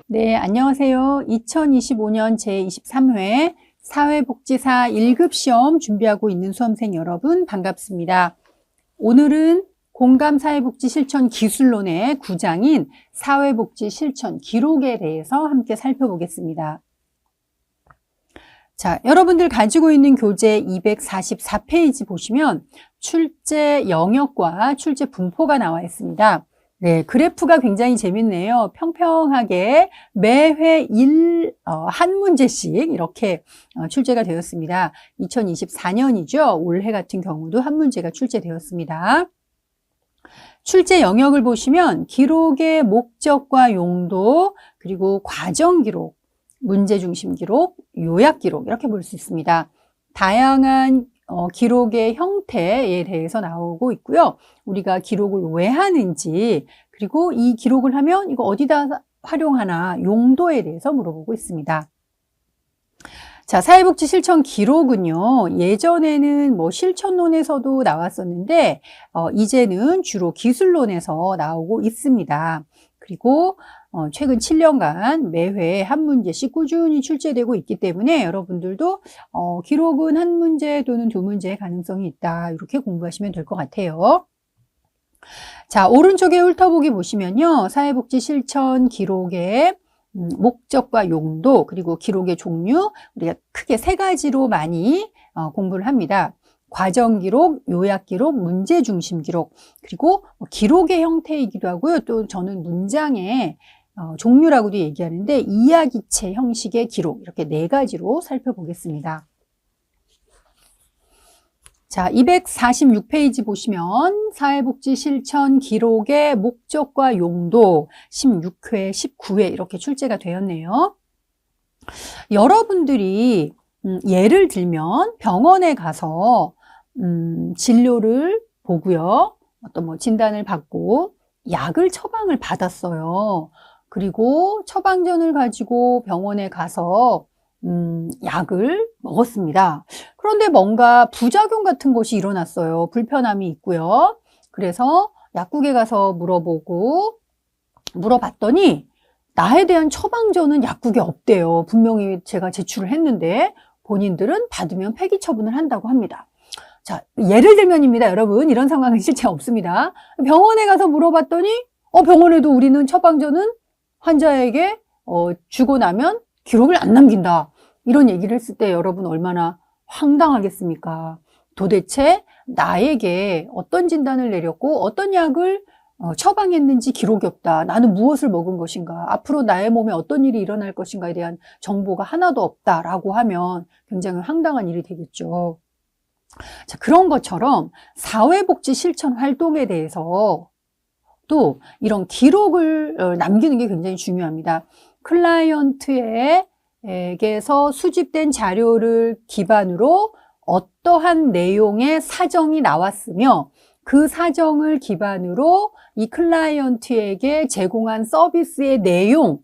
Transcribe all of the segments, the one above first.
네, 안녕하세요. 2025년 제23회 사회복지사 1급 시험 준비하고 있는 수험생 여러분 반갑습니다. 오늘은 공감사회복지 실천 기술론의 9장인 사회복지 실천 기록에 대해서 함께 살펴보겠습니다. 자, 여러분들 가지고 있는 교재 244페이지 보시면 출제 영역과 출제 분포가 나와 있습니다. 네, 그래프가 굉장히 재밌네요. 평평하게 매회 한 문제씩 이렇게 출제가 되었습니다. 2024년이죠. 올해 같은 경우도 한 문제가 출제되었습니다. 출제 영역을 보시면 기록의 목적과 용도, 그리고 과정 기록, 문제 중심 기록, 요약 기록 이렇게 볼 수 있습니다. 다양한 기록의 형태에 대해서 나오고 있고요. 우리가 기록을 왜 하는지, 그리고 이 기록을 하면 이거 어디다 활용하나 용도에 대해서 물어보고 있습니다. 자, 사회복지 실천 기록은요, 예전에는 실천론에서도 나왔었는데, 이제는 주로 기술론에서 나오고 있습니다. 그리고 최근 7년간 매회 한 문제씩 꾸준히 출제되고 있기 때문에 여러분들도 기록은 한 문제 또는 두 문제의 가능성이 있다. 이렇게 공부하시면 될 것 같아요. 자, 오른쪽에 훑어보기 보시면요. 사회복지 실천 기록의 목적과 용도, 그리고 기록의 종류, 우리가 크게 세 가지로 많이 공부를 합니다. 과정 기록, 요약 기록, 문제 중심 기록, 그리고 기록의 형태이기도 하고요. 또 저는 문장의 종류라고도 얘기하는데 이야기체 형식의 기록, 이렇게 네 가지로 살펴보겠습니다. 자, 246페이지 보시면 사회복지 실천 기록의 목적과 용도 16회, 19회 이렇게 출제가 되었네요. 여러분들이 예를 들면 병원에 가서 진료를 보고요. 어떤 진단을 받고 약을 처방을 받았어요. 그리고 처방전을 가지고 병원에 가서 약을 먹었습니다. 그런데 뭔가 부작용 같은 것이 일어났어요. 불편함이 있고요. 그래서 약국에 가서 물어봤더니 나에 대한 처방전은 약국에 없대요. 분명히 제가 제출을 했는데 본인들은 받으면 폐기 처분을 한다고 합니다. 자, 예를 들면입니다, 여러분. 이런 상황은 실제 없습니다. 병원에 가서 물어봤더니 병원에도 우리는 처방전은 환자에게 주고 나면 기록을 안 남긴다. 이런 얘기를 했을 때 여러분 얼마나 황당하겠습니까? 도대체 나에게 어떤 진단을 내렸고 어떤 약을 처방했는지 기록이 없다. 나는 무엇을 먹은 것인가? 앞으로 나의 몸에 어떤 일이 일어날 것인가에 대한 정보가 하나도 없다라고 하면 굉장히 황당한 일이 되겠죠. 자, 그런 것처럼 사회복지 실천 활동에 대해서 또 이런 기록을 남기는 게 굉장히 중요합니다. 클라이언트에게서 수집된 자료를 기반으로 어떠한 내용의 사정이 나왔으며 그 사정을 기반으로 이 클라이언트에게 제공한 서비스의 내용,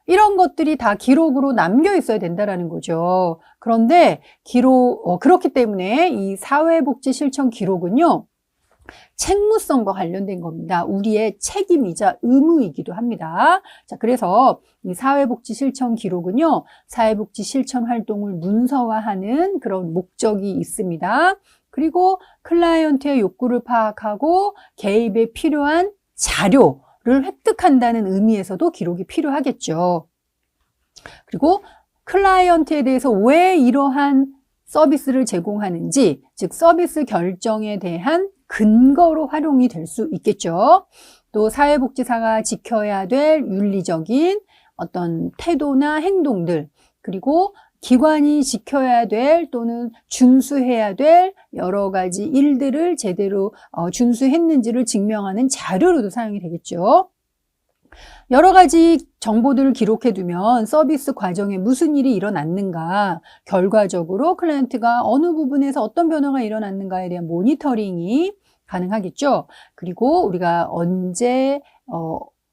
이런 것들이 다 기록으로 남겨 있어야 된다는 거죠. 그런데 그렇기 때문에 이 사회복지 실천 기록은요, 책무성과 관련된 겁니다. 우리의 책임이자 의무이기도 합니다. 자, 그래서 이 사회복지 실천 기록은요, 사회복지 실천 활동을 문서화하는 그런 목적이 있습니다. 그리고 클라이언트의 욕구를 파악하고 개입에 필요한 자료를 획득한다는 의미에서도 기록이 필요하겠죠. 그리고 클라이언트에 대해서 왜 이러한 서비스를 제공하는지, 즉 서비스 결정에 대한 근거로 활용이 될 수 있겠죠. 또 사회복지사가 지켜야 될 윤리적인 어떤 태도나 행동들, 그리고 기관이 지켜야 될 또는 준수해야 될 여러 가지 일들을 제대로 준수했는지를 증명하는 자료로도 사용이 되겠죠. 여러 가지 정보들을 기록해 두면 서비스 과정에 무슨 일이 일어났는가, 결과적으로 클라이언트가 어느 부분에서 어떤 변화가 일어났는가에 대한 모니터링이 가능하겠죠. 그리고 우리가 언제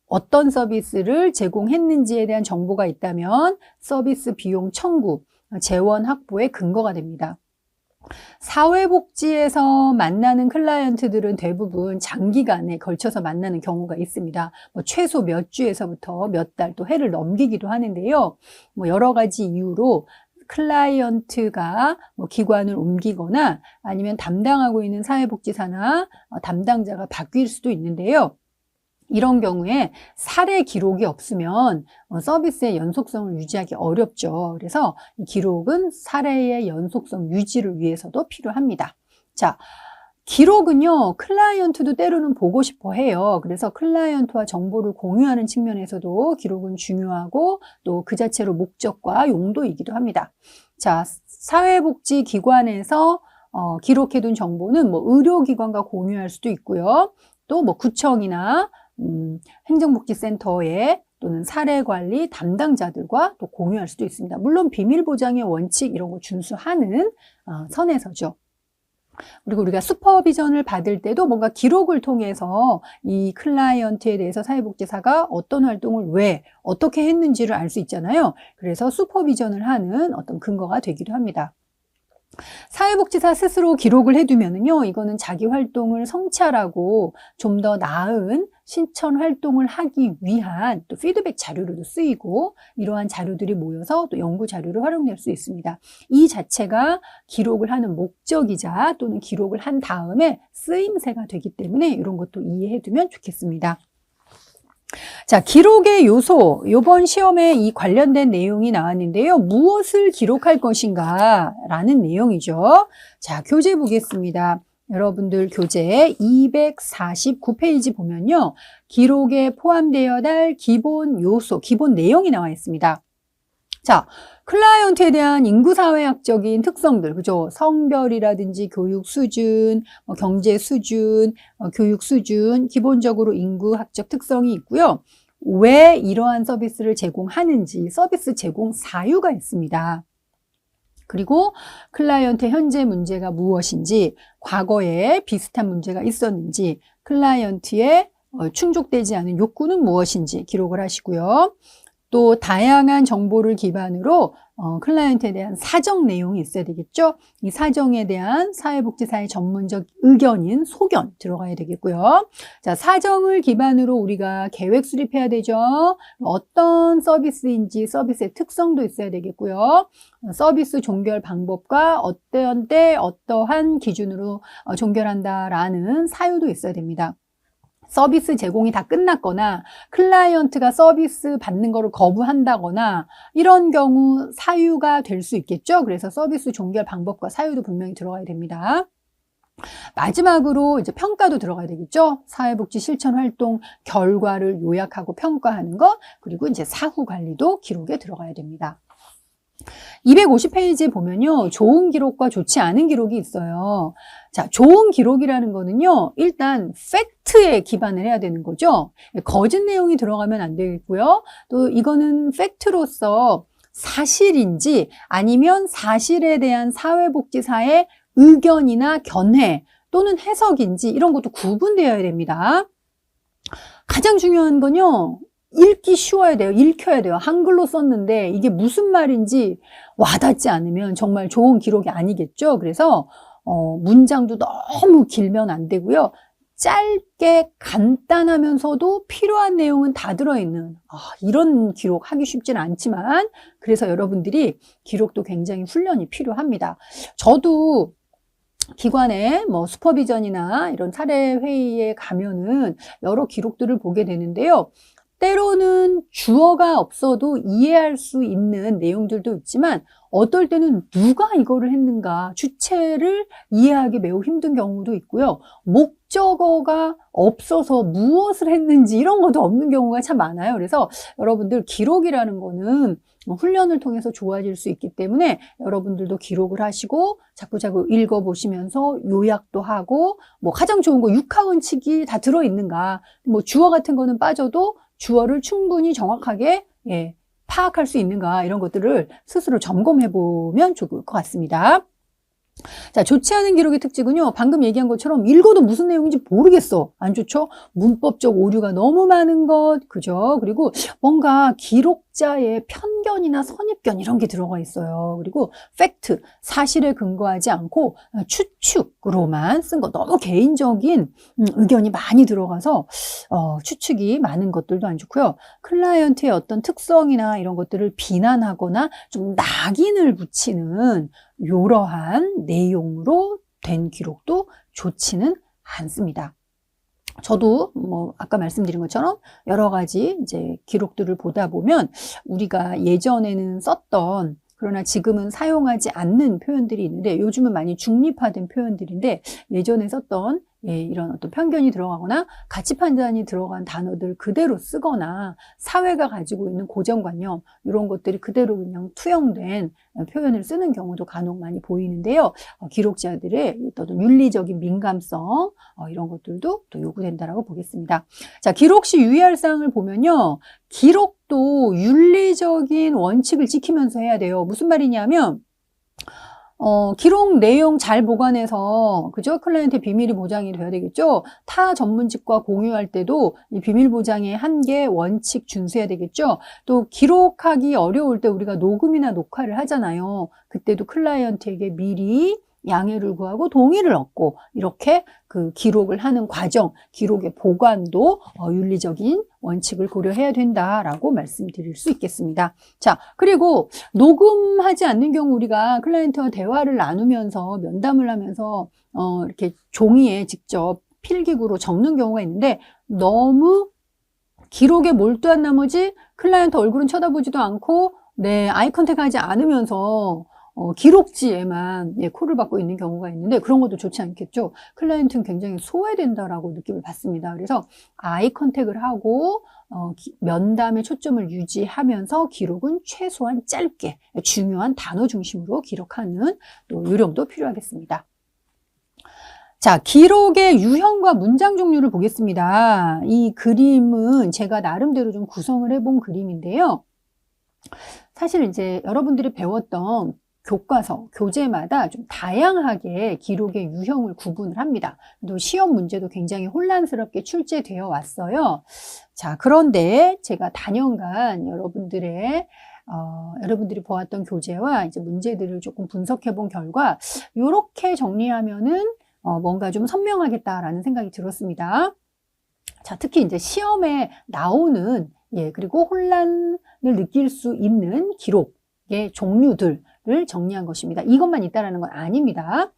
어떤 서비스를 제공했는지에 대한 정보가 있다면 서비스 비용 청구, 재원 확보의 근거가 됩니다. 사회복지에서 만나는 클라이언트들은 대부분 장기간에 걸쳐서 만나는 경우가 있습니다. 뭐 최소 몇 주에서부터 몇 달 또 해를 넘기기도 하는데요. 뭐 여러 가지 이유로 클라이언트가 뭐 기관을 옮기거나 아니면 담당하고 있는 사회복지사나 담당자가 바뀔 수도 있는데요. 이런 경우에 사례 기록이 없으면 서비스의 연속성을 유지하기 어렵죠. 그래서 이 기록은 사례의 연속성 유지를 위해서도 필요합니다. 자, 기록은요, 클라이언트도 때로는 보고 싶어 해요. 그래서 클라이언트와 정보를 공유하는 측면에서도 기록은 중요하고 또 그 자체로 목적과 용도이기도 합니다. 자, 사회복지기관에서 기록해둔 정보는 뭐 의료기관과 공유할 수도 있고요. 또 뭐 구청이나 행정복지센터에 또는 사례관리 담당자들과 또 공유할 수도 있습니다. 물론 비밀보장의 원칙 이런 거 준수하는 선에서죠. 그리고 우리가 슈퍼비전을 받을 때도 뭔가 기록을 통해서 이 클라이언트에 대해서 사회복지사가 어떤 활동을 왜 어떻게 했는지를 알 수 있잖아요. 그래서 슈퍼비전을 하는 어떤 근거가 되기도 합니다. 사회복지사 스스로 기록을 해두면은요, 이거는 자기 활동을 성찰하고 좀 더 나은 실천 활동을 하기 위한 또 피드백 자료로도 쓰이고 이러한 자료들이 모여서 또 연구 자료로 활용될 수 있습니다. 이 자체가 기록을 하는 목적이자 또는 기록을 한 다음에 쓰임새가 되기 때문에 이런 것도 이해해두면 좋겠습니다. 자, 기록의 요소. 이번 시험에 이 관련된 내용이 나왔는데요. 무엇을 기록할 것인가 라는 내용이죠. 자, 교재 보겠습니다. 여러분들 교재 249페이지 보면요. 기록에 포함되어야 할 기본 요소, 기본 내용이 나와 있습니다. 자, 클라이언트에 대한 인구사회학적인 특성들, 그죠? 성별이라든지 교육 수준, 경제 수준, 교육 수준, 기본적으로 인구학적 특성이 있고요. 왜 이러한 서비스를 제공하는지, 서비스 제공 사유가 있습니다. 그리고 클라이언트의 현재 문제가 무엇인지, 과거에 비슷한 문제가 있었는지, 클라이언트의 충족되지 않은 욕구는 무엇인지 기록을 하시고요. 또 다양한 정보를 기반으로 클라이언트에 대한 사정 내용이 있어야 되겠죠. 이 사정에 대한 사회복지사의 전문적 의견인 소견 들어가야 되겠고요. 자, 사정을 기반으로 우리가 계획 수립해야 되죠. 어떤 서비스인지 서비스의 특성도 있어야 되겠고요. 서비스 종결 방법과 어떤 때 어떠한 기준으로 종결한다라는 사유도 있어야 됩니다. 서비스 제공이 다 끝났거나 클라이언트가 서비스 받는 거를 거부한다거나 이런 경우 사유가 될 수 있겠죠. 그래서 서비스 종결 방법과 사유도 분명히 들어가야 됩니다. 마지막으로 이제 평가도 들어가야 되겠죠. 사회복지 실천 활동 결과를 요약하고 평가하는 것, 그리고 이제 사후 관리도 기록에 들어가야 됩니다. 250페이지에 보면요. 좋은 기록과 좋지 않은 기록이 있어요. 자, 좋은 기록이라는 거는요. 일단 팩트에 기반을 해야 되는 거죠. 거짓 내용이 들어가면 안 되겠고요. 또 이거는 팩트로서 사실인지 아니면 사실에 대한 사회복지사의 의견이나 견해 또는 해석인지 이런 것도 구분되어야 됩니다. 가장 중요한 건요. 읽기 쉬워야 돼요. 읽혀야 돼요. 한글로 썼는데 이게 무슨 말인지 와닿지 않으면 정말 좋은 기록이 아니겠죠. 그래서 문장도 너무 길면 안 되고요. 짧게 간단하면서도 필요한 내용은 다 들어있는 이런 기록 하기 쉽지는 않지만 그래서 여러분들이 기록도 굉장히 훈련이 필요합니다. 저도 기관에 뭐 슈퍼비전이나 이런 사례 회의에 가면은 여러 기록들을 보게 되는데요. 때로는 주어가 없어도 이해할 수 있는 내용들도 있지만 어떨 때는 누가 이거를 했는가 주체를 이해하기 매우 힘든 경우도 있고요. 목적어가 없어서 무엇을 했는지 이런 것도 없는 경우가 참 많아요. 그래서 여러분들 기록이라는 거는 훈련을 통해서 좋아질 수 있기 때문에 여러분들도 기록을 하시고 자꾸자꾸 읽어보시면서 요약도 하고 뭐 가장 좋은 거 육하원칙이 다 들어있는가 뭐 주어 같은 거는 빠져도 주어를 충분히 정확하게 파악할 수 있는가 이런 것들을 스스로 점검해 보면 좋을 것 같습니다. 자, 좋지 않은 기록의 특징은요. 방금 얘기한 것처럼 읽어도 무슨 내용인지 모르겠어. 안 좋죠? 문법적 오류가 너무 많은 것, 그죠? 그리고 뭔가 기록 기록자의 편견이나 선입견 이런 게 들어가 있어요. 그리고 팩트, 사실에 근거하지 않고 추측으로만 쓴 거, 너무 개인적인 의견이 많이 들어가서 추측이 많은 것들도 안 좋고요. 클라이언트의 어떤 특성이나 이런 것들을 비난하거나 좀 낙인을 붙이는 이러한 내용으로 된 기록도 좋지는 않습니다. 저도 아까 말씀드린 것처럼 여러 가지 이제 기록들을 보다 보면 우리가 예전에는 썼던 그러나 지금은 사용하지 않는 표현들이 있는데 요즘은 많이 중립화된 표현들인데 예전에 썼던 이런 어떤 편견이 들어가거나 가치 판단이 들어간 단어들 그대로 쓰거나 사회가 가지고 있는 고정관념 이런 것들이 그대로 그냥 투영된 표현을 쓰는 경우도 간혹 많이 보이는데요. 기록자들의 어떤 윤리적인 민감성 이런 것들도 또 요구된다라고 보겠습니다. 자, 기록 시 유의할 사항을 보면요. 기록도 윤리적인 원칙을 지키면서 해야 돼요. 무슨 말이냐면 기록 내용 잘 보관해서, 그죠? 클라이언트의 비밀이 보장이 돼야 되겠죠? 타 전문직과 공유할 때도 이 비밀 보장의 한계, 원칙 준수해야 되겠죠? 또 기록하기 어려울 때 우리가 녹음이나 녹화를 하잖아요. 그때도 클라이언트에게 미리 양해를 구하고 동의를 얻고 이렇게 그 기록을 하는 과정, 기록의 보관도 윤리적인 원칙을 고려해야 된다라고 말씀드릴 수 있겠습니다. 자, 그리고 녹음하지 않는 경우 우리가 클라이언트와 대화를 나누면서 면담을 하면서 이렇게 종이에 직접 필기구로 적는 경우가 있는데 너무 기록에 몰두한 나머지 클라이언트 얼굴은 쳐다보지도 않고 아이 컨택하지 않으면서 기록지에만 콜을 받고 있는 경우가 있는데 그런 것도 좋지 않겠죠. 클라이언트는 굉장히 소외된다라고 느낌을 받습니다. 그래서 아이 컨택을 하고 면담의 초점을 유지하면서 기록은 최소한 짧게 중요한 단어 중심으로 기록하는 또 요령도 필요하겠습니다. 자, 기록의 유형과 문장 종류를 보겠습니다. 이 그림은 제가 나름대로 좀 구성을 해본 그림인데요. 사실 이제 여러분들이 배웠던 교과서, 교재마다 좀 다양하게 기록의 유형을 구분을 합니다. 또 시험 문제도 굉장히 혼란스럽게 출제되어 왔어요. 자, 그런데 제가 단연간 여러분들이 보았던 교재와 이제 문제들을 조금 분석해 본 결과 이렇게 정리하면은 뭔가 좀 선명하겠다라는 생각이 들었습니다. 자, 특히 이제 시험에 나오는 그리고 혼란을 느낄 수 있는 기록의 종류들을 정리한 것입니다. 이것만 있다라는 건 아닙니다.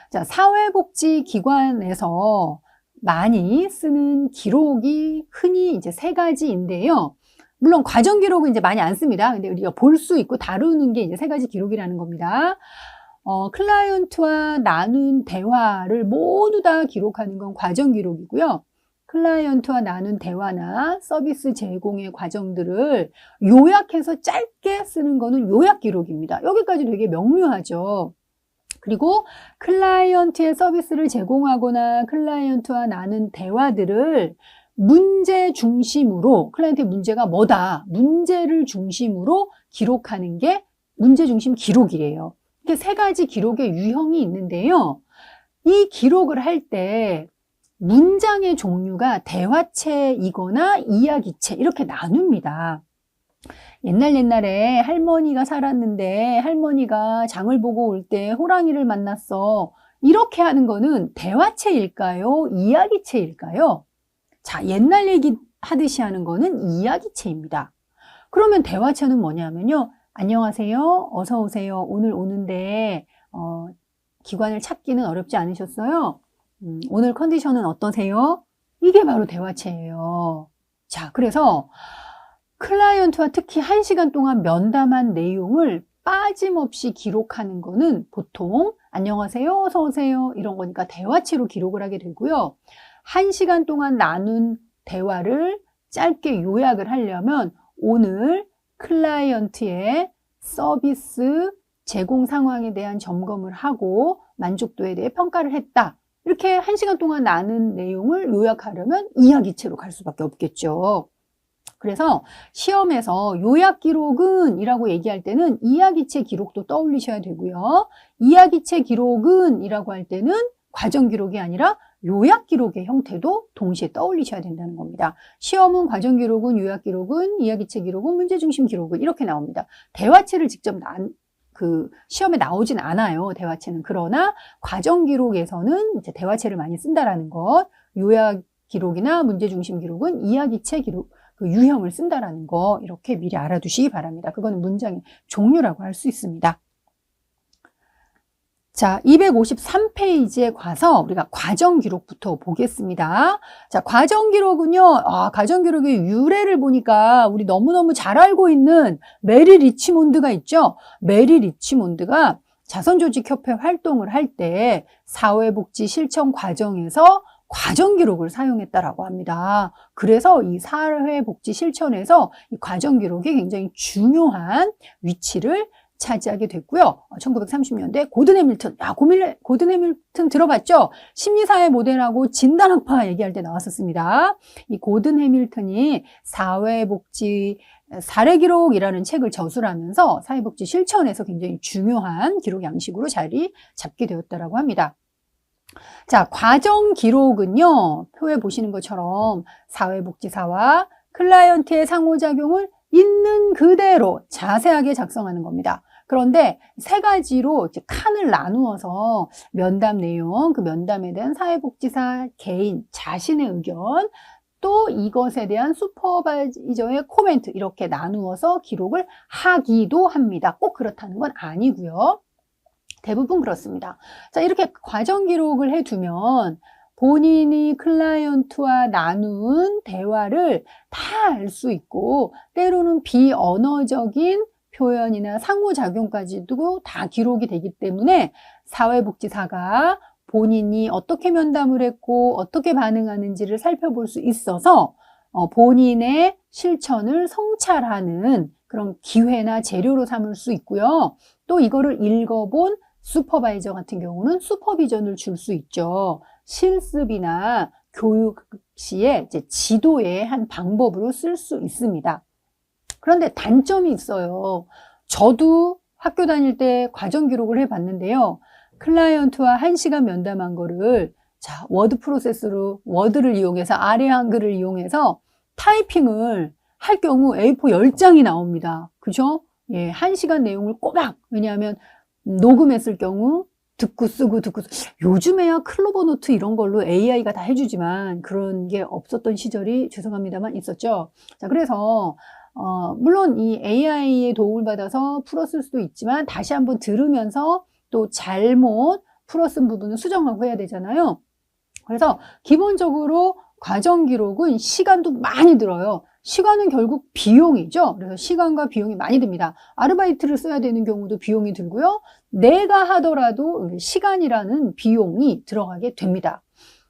자, 사회복지기관에서 많이 쓰는 기록이 흔히 이제 3가지인데요. 물론 과정 기록은 이제 많이 안 씁니다. 근데 우리가 볼 수 있고 다루는 게 이제 3가지 기록이라는 겁니다. 클라이언트와 나눈 대화를 모두 다 기록하는 건 과정 기록이고요. 클라이언트와 나눈 대화나 서비스 제공의 과정들을 요약해서 짧게 쓰는 거는 요약 기록입니다. 여기까지 되게 명료하죠. 그리고 클라이언트의 서비스를 제공하거나 클라이언트와 나눈 대화들을 문제 중심으로, 클라이언트의 문제가 뭐다, 문제를 중심으로 기록하는 게 문제 중심 기록이에요. 이렇게 3가지 기록의 유형이 있는데요. 이 기록을 할 때 문장의 종류가 대화체이거나 이야기체 이렇게 나눕니다. 옛날에 할머니가 살았는데 할머니가 장을 보고 올 때 호랑이를 만났어. 이렇게 하는 거는 대화체일까요? 이야기체일까요? 자, 옛날 얘기 하듯이 하는 거는 이야기체입니다. 그러면 대화체는 뭐냐면요. 안녕하세요. 어서 오세요. 오늘 오는데 기관을 찾기는 어렵지 않으셨어요? 오늘 컨디션은 어떠세요? 이게 바로 대화체예요. 자, 그래서 클라이언트와 특히 1시간 동안 면담한 내용을 빠짐없이 기록하는 거는 보통 안녕하세요, 어서 오세요 이런 거니까 대화체로 기록을 하게 되고요. 1시간 동안 나눈 대화를 짧게 요약을 하려면 오늘 클라이언트의 서비스 제공 상황에 대한 점검을 하고 만족도에 대해 평가를 했다. 이렇게 1시간 동안 나눈 내용을 요약하려면 이야기체로 갈 수밖에 없겠죠. 그래서 시험에서 요약 기록은 이라고 얘기할 때는 이야기체 기록도 떠올리셔야 되고요. 이야기체 기록은 이라고 할 때는 과정 기록이 아니라 요약 기록의 형태도 동시에 떠올리셔야 된다는 겁니다. 시험은 과정 기록은, 요약 기록은, 이야기체 기록은, 문제 중심 기록은 이렇게 나옵니다. 대화체를 직접 시험에 나오진 않아요. 대화체는. 그러나 과정 기록에서는 이제 대화체를 많이 쓴다라는 것, 요약 기록이나 문제 중심 기록은 이야기체 기록, 그 유형을 쓴다라는 거 이렇게 미리 알아두시기 바랍니다. 그거는 문장의 종류라고 할 수 있습니다. 자, 253페이지에 가서 우리가 과정 기록부터 보겠습니다. 자, 과정 기록은요, 과정 기록의 유래를 보니까 우리 너무너무 잘 알고 있는 메리 리치몬드가 있죠. 메리 리치몬드가 자선조직협회 활동을 할 때 사회복지 실천 과정에서 과정 기록을 사용했다라고 합니다. 그래서 이 사회복지 실천에서 이 과정 기록이 굉장히 중요한 위치를 차지하게 됐고요. 1930년대 고든 해밀턴, 고든 해밀턴 들어봤죠? 심리사회 모델하고 진단학파 얘기할 때 나왔었습니다. 이 고든 해밀턴이 사회복지 사례기록이라는 책을 저술하면서 사회복지 실천에서 굉장히 중요한 기록 양식으로 자리 잡게 되었다고 합니다. 자, 과정 기록은요, 표에 보시는 것처럼 사회복지사와 클라이언트의 상호작용을 있는 그대로 자세하게 작성하는 겁니다. 그런데 세 가지로 이제 칸을 나누어서 면담 내용, 그 면담에 대한 사회복지사 개인 자신의 의견, 또 이것에 대한 슈퍼바이저의 코멘트 이렇게 나누어서 기록을 하기도 합니다. 꼭 그렇다는 건 아니고요. 대부분 그렇습니다. 자, 이렇게 과정 기록을 해두면 본인이 클라이언트와 나눈 대화를 다 알 수 있고 때로는 비언어적인 표현이나 상호작용까지도 다 기록이 되기 때문에 사회복지사가 본인이 어떻게 면담을 했고 어떻게 반응하는지를 살펴볼 수 있어서 본인의 실천을 성찰하는 그런 기회나 재료로 삼을 수 있고요. 또 이거를 읽어본 슈퍼바이저 같은 경우는 슈퍼비전을 줄 수 있죠. 실습이나 교육 시에 이제 지도의 한 방법으로 쓸 수 있습니다. 그런데 단점이 있어요. 저도 학교 다닐 때 과정 기록을 해봤는데요. 클라이언트와 1시간 면담한 거를 자, 워드 프로세스로 워드를 이용해서 아래 한글을 이용해서 타이핑을 할 경우 A4 10장이 나옵니다. 그죠? 예, 1시간 내용을 꼬박, 왜냐하면 녹음했을 경우 듣고 쓰고 요즘에야 클로버 노트 이런 걸로 AI가 다 해주지만 그런 게 없었던 시절이 죄송합니다만 있었죠. 자, 그래서 물론 이 AI의 도움을 받아서 풀었을 수도 있지만 다시 한번 들으면서 또 잘못 풀었은 부분은 수정하고 해야 되잖아요. 그래서 기본적으로 과정 기록은 시간도 많이 들어요. 시간은 결국 비용이죠. 그래서 시간과 비용이 많이 듭니다. 아르바이트를 써야 되는 경우도 비용이 들고요. 내가 하더라도 시간이라는 비용이 들어가게 됩니다.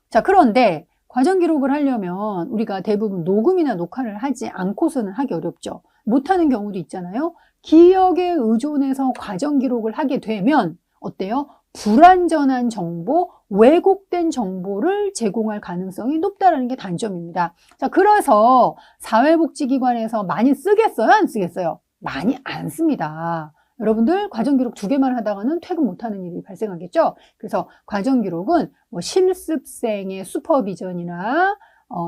자, 그런데 과정 기록을 하려면 우리가 대부분 녹음이나 녹화를 하지 않고서는 하기 어렵죠. 못하는 경우도 있잖아요. 기억에 의존해서 과정 기록을 하게 되면 어때요? 불완전한 정보, 왜곡된 정보를 제공할 가능성이 높다는 게 단점입니다. 자, 그래서 사회복지기관에서 많이 쓰겠어요? 안 쓰겠어요? 많이 안 씁니다. 여러분들 과정기록 2개만 하다가는 퇴근 못하는 일이 발생하겠죠? 그래서 과정기록은 뭐 실습생의 슈퍼비전이나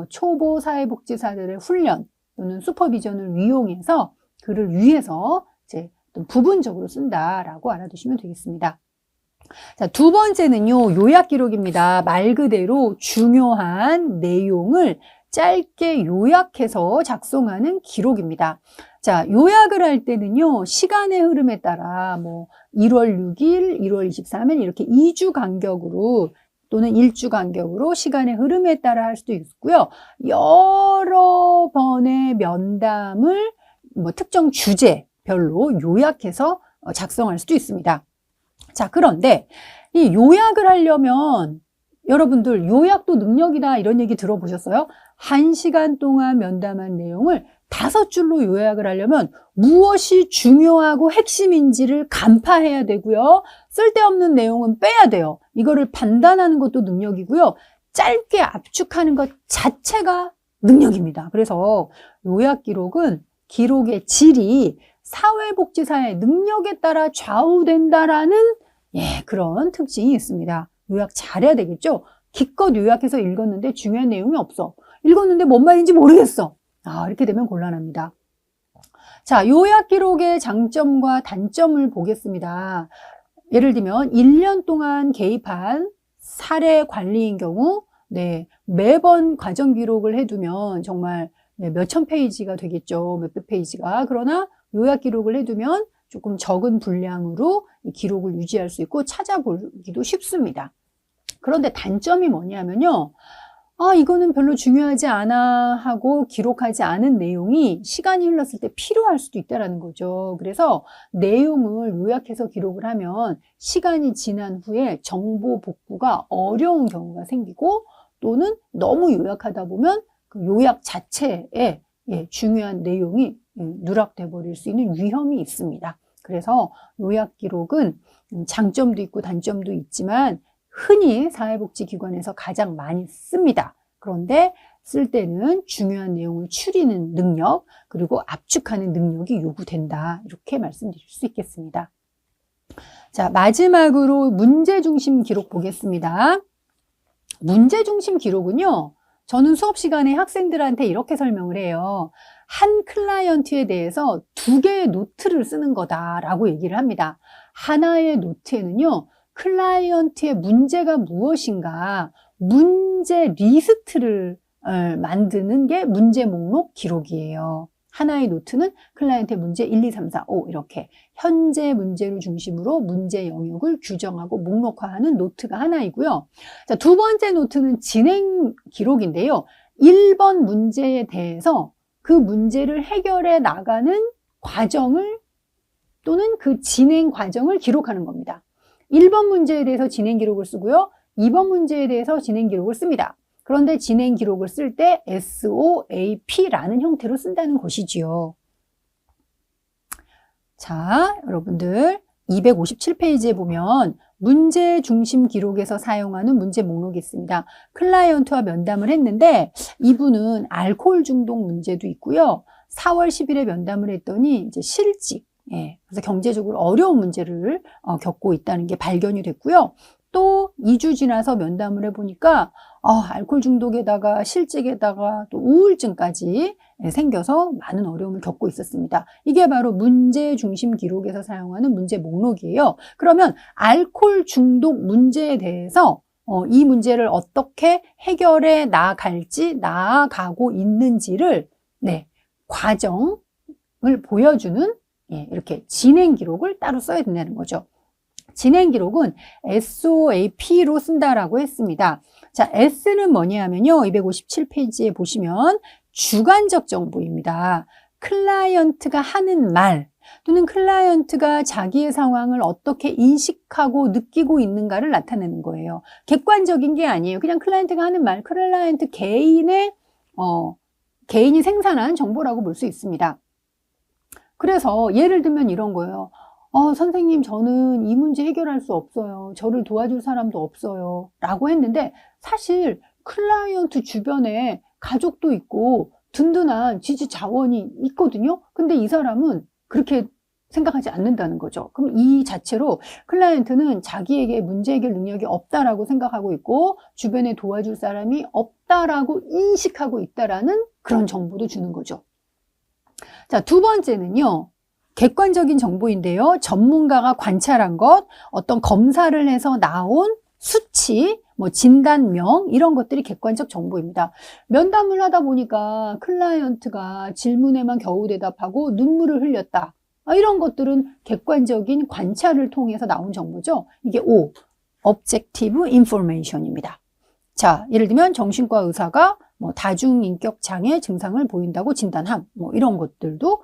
초보 사회복지사들의 훈련 또는 슈퍼비전을 이용해서 그를 위해서 이제 부분적으로 쓴다라고 알아두시면 되겠습니다. 자, 두 번째는요, 요약 기록입니다. 말 그대로 중요한 내용을 짧게 요약해서 작성하는 기록입니다. 자, 요약을 할 때는요, 시간의 흐름에 따라 뭐 1월 6일, 1월 23일 이렇게 2주 간격으로 또는 1주 간격으로 시간의 흐름에 따라 할 수도 있고요. 여러 번의 면담을 뭐 특정 주제별로 요약해서 작성할 수도 있습니다. 자, 그런데 이 요약을 하려면 여러분들 요약도 능력이다 이런 얘기 들어보셨어요? 1시간 동안 면담한 내용을 5줄로 요약을 하려면 무엇이 중요하고 핵심인지를 간파해야 되고요. 쓸데없는 내용은 빼야 돼요. 이거를 판단하는 것도 능력이고요. 짧게 압축하는 것 자체가 능력입니다. 그래서 요약 기록은 기록의 질이 사회복지사의 능력에 따라 좌우된다라는 그런 특징이 있습니다. 요약 잘해야 되겠죠? 기껏 요약해서 읽었는데 중요한 내용이 없어. 읽었는데 뭔 말인지 모르겠어. 이렇게 되면 곤란합니다. 자, 요약 기록의 장점과 단점을 보겠습니다. 예를 들면 1년 동안 개입한 사례 관리인 경우 매번 과정 기록을 해두면 정말 몇천 페이지가 되겠죠. 몇백 페이지가. 그러나 요약 기록을 해두면 조금 적은 분량으로 기록을 유지할 수 있고 찾아보기도 쉽습니다. 그런데 단점이 뭐냐면요. 이거는 별로 중요하지 않아 하고 기록하지 않은 내용이 시간이 흘렀을 때 필요할 수도 있다는 거죠. 그래서 내용을 요약해서 기록을 하면 시간이 지난 후에 정보 복구가 어려운 경우가 생기고 또는 너무 요약하다 보면 그 요약 자체에 중요한 내용이 누락돼 버릴 수 있는 위험이 있습니다. 그래서 요약 기록은 장점도 있고 단점도 있지만 흔히 사회복지기관에서 가장 많이 씁니다. 그런데 쓸 때는 중요한 내용을 추리는 능력 그리고 압축하는 능력이 요구된다. 이렇게 말씀드릴 수 있겠습니다. 자, 마지막으로 문제중심 기록 보겠습니다. 문제중심 기록은요. 저는 수업 시간에 학생들한테 이렇게 설명을 해요. 한 클라이언트에 대해서 2개의 노트를 쓰는 거다라고 얘기를 합니다. 하나의 노트에는요. 클라이언트의 문제가 무엇인가 문제 리스트를 만드는 게 문제 목록 기록이에요. 하나의 노트는 클라이언트의 문제 1, 2, 3, 4, 5 이렇게 현재 문제를 중심으로 문제 영역을 규정하고 목록화하는 노트가 하나이고요. 자, 두 번째 노트는 진행 기록인데요. 1번 문제에 대해서 그 문제를 해결해 나가는 과정을 또는 그 진행 과정을 기록하는 겁니다. 1번 문제에 대해서 진행 기록을 쓰고요. 2번 문제에 대해서 진행 기록을 씁니다. 그런데 진행 기록을 쓸 때 SOAP라는 형태로 쓴다는 것이지요. 자, 여러분들 257페이지에 보면 문제 중심 기록에서 사용하는 문제 목록이 있습니다. 클라이언트와 면담을 했는데 이분은 알코올 중독 문제도 있고요. 4월 10일에 면담을 했더니 이제 실직, 그래서 경제적으로 어려운 문제를 겪고 있다는 게 발견이 됐고요. 또 2주 지나서 면담을 해보니까 알코올 중독에다가 실직에다가 또 우울증까지 생겨서 많은 어려움을 겪고 있었습니다. 이게 바로 문제 중심 기록에서 사용하는 문제 목록이에요. 그러면 알코올 중독 문제에 대해서 이 문제를 어떻게 해결해 나아갈지 나아가고 있는지를 과정을 보여주는 이렇게 진행 기록을 따로 써야 된다는 거죠. 진행 기록은 SOAP로 쓴다라고 했습니다. 자, S는 뭐냐면요. 257페이지에 보시면 주관적 정보입니다. 클라이언트가 하는 말 또는 클라이언트가 자기의 상황을 어떻게 인식하고 느끼고 있는가를 나타내는 거예요. 객관적인 게 아니에요. 그냥 클라이언트가 하는 말, 클라이언트 개인이 생산한 정보라고 볼 수 있습니다. 그래서 예를 들면 이런 거예요. 선생님, 저는 이 문제 해결할 수 없어요. 저를 도와줄 사람도 없어요. 라고 했는데 사실 클라이언트 주변에 가족도 있고 든든한 지지 자원이 있거든요. 근데 이 사람은 그렇게 생각하지 않는다는 거죠. 그럼 이 자체로 클라이언트는 자기에게 문제 해결 능력이 없다라고 생각하고 있고 주변에 도와줄 사람이 없다라고 인식하고 있다라는 그런 정보도 주는 거죠. 자, 두 번째는요. 객관적인 정보인데요. 전문가가 관찰한 것, 어떤 검사를 해서 나온 수치, 진단명 이런 것들이 객관적 정보입니다. 면담을 하다 보니까 클라이언트가 질문에만 겨우 대답하고 눈물을 흘렸다. 이런 것들은 객관적인 관찰을 통해서 나온 정보죠. 이게 O, Objective Information입니다. 자, 예를 들면 정신과 의사가 다중인격 장애 증상을 보인다고 진단함, 이런 것들도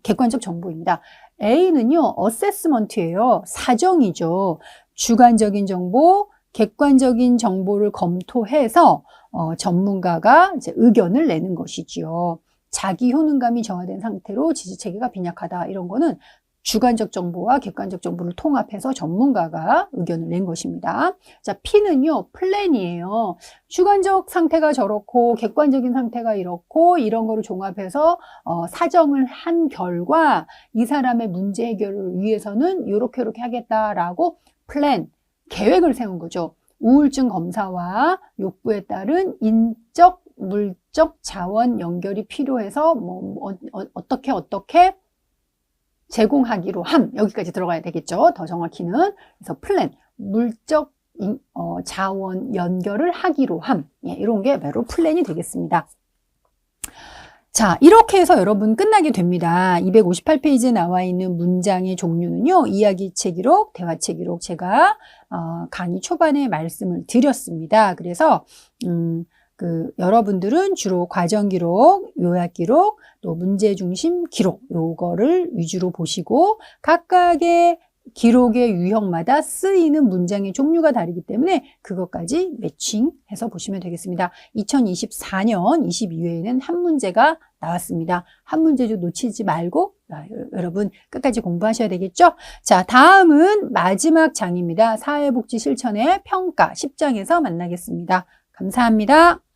객관적 정보입니다. A는요, 어세스먼트예요. 사정이죠. 주관적인 정보, 객관적인 정보를 검토해서 전문가가 이제 의견을 내는 것이지요. 자기 효능감이 저하된 상태로 지지체계가 빈약하다. 이런 거는 주관적 정보와 객관적 정보를 통합해서 전문가가 의견을 낸 것입니다. 자, P는요, 플랜이에요. 주관적 상태가 저렇고 객관적인 상태가 이렇고 이런 거를 종합해서 사정을 한 결과 이 사람의 문제 해결을 위해서는 이렇게 하겠다라고 플랜, 계획을 세운 거죠. 우울증 검사와 욕구에 따른 인적, 물적 자원 연결이 필요해서 어떻게 제공하기로 함. 여기까지 들어가야 되겠죠. 더 정확히는. 그래서 플랜, 물적 자원 연결을 하기로 함. 예, 이런 게 바로 플랜이 되겠습니다. 자, 이렇게 해서 여러분 끝나게 됩니다. 258페이지에 나와 있는 문장의 종류는요. 이야기체 기록, 대화체 기록 제가 강의 초반에 말씀을 드렸습니다. 그래서 여러분들은 주로 과정 기록, 요약 기록, 또 문제 중심 기록 요거를 위주로 보시고 각각의 기록의 유형마다 쓰이는 문장의 종류가 다르기 때문에 그것까지 매칭해서 보시면 되겠습니다. 2024년 22회에는 한 문제가 나왔습니다. 한 문제 좀 놓치지 말고 여러분 끝까지 공부하셔야 되겠죠? 자, 다음은 마지막 장입니다. 사회복지 실천의 평가 10장에서 만나겠습니다. 감사합니다.